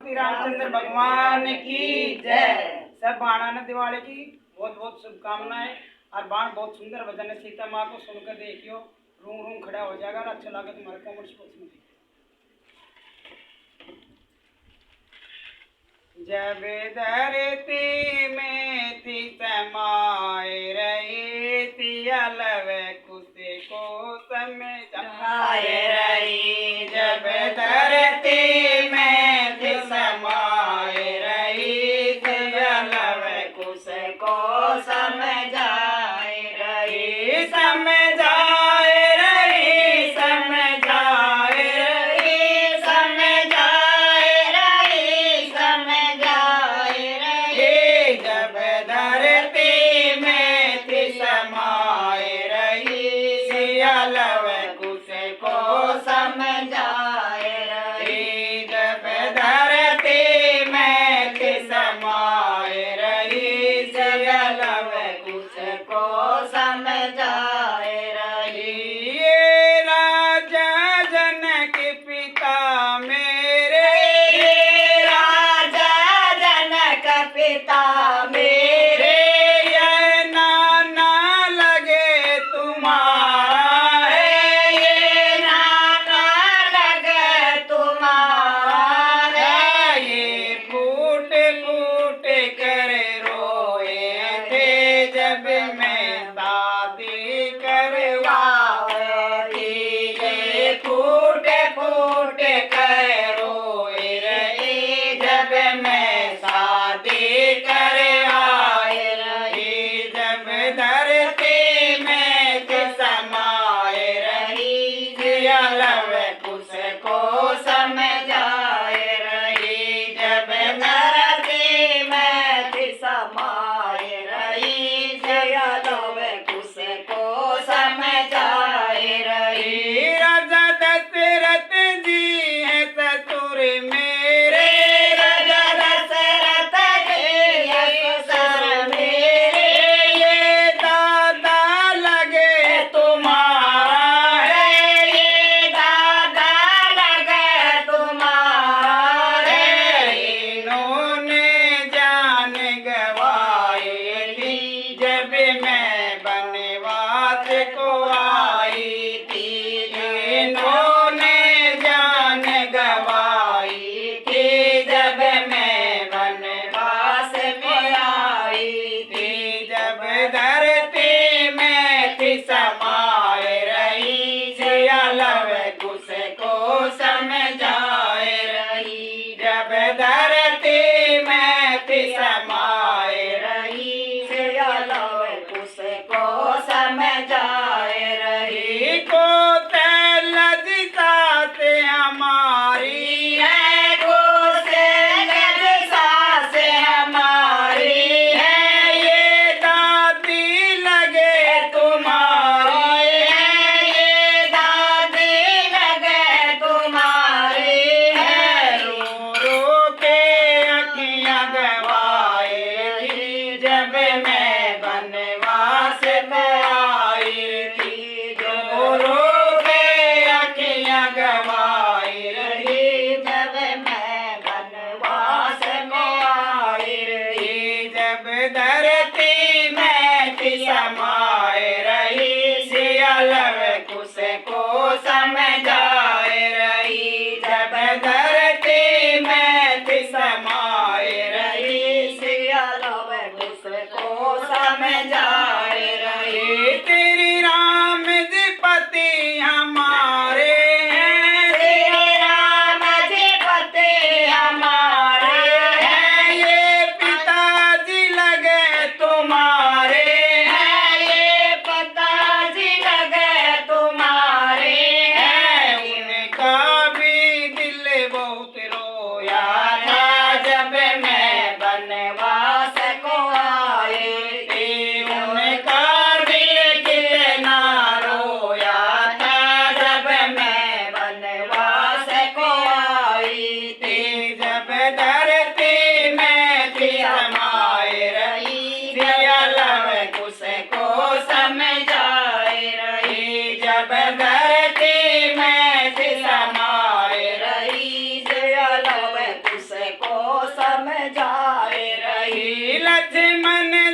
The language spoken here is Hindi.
श्री रामचंद्र भगवान की जय। सब बाणा ने दिवाली की बहुत बहुत शुभकामनाएं। और बाण बहुत सुंदर भजन है, सीता माँ को सुनकर देखियो रूम रूम खड़ा हो जाएगा और अच्छा लगे तुम्हारे कमेंट्स में। जब धरती में थी समाए रही थी अलव कुसे को समझाए रही। जब धरती में थी समाए रही थी अलव कुसे को समझाए रही। समझाए रही समझाए रही समझाए रही समझाए रही। जब धरती में थी समाए रही सियालव कुसे को समझाए रही। जब धरती में थी समाए रही सियालव कुसे को समझाए रही। ये राजा जनक पिता मेरे, ये राजा जनक पिता मेरे, ये नाना लगे तुम्हारा है, ये नाना लगे तुम्हारा है। ये फूट फूट कर रोए थे जब मैं शादी करवाई थी। ये फूट फूट कर रोए रही जब मैं शादी करवाई रही। जब धरती में थी समाए रही सियालव कुस को समझाए रही। जब धरती में थी समाए रही सियालव कुस को समझाए रही। राजा दशरथ जी है ससुर मेरे, राजा दशरथ जी है ससुर मेरे। ये दादा लगे तुम्हारा है, ये दादा लगे तुम्हारा है। इन्होंने जान गवाई थी जब मैं बनवास को आई थी। इन्होंने जान गवाई थी जब मैं बनवास में आई थी। जब धरती में थी समाए रही सियालव कुस को समझाए रही। जब धरती में थी समाए रही सियालव कुस को समझाए रही। को लज्जा से हमारी है, को लज्जा से हमारी है। ये दादी लगे तुम्हारी है, ये दादी लगे तुम्हारी है। रो रो के लक्ष्मण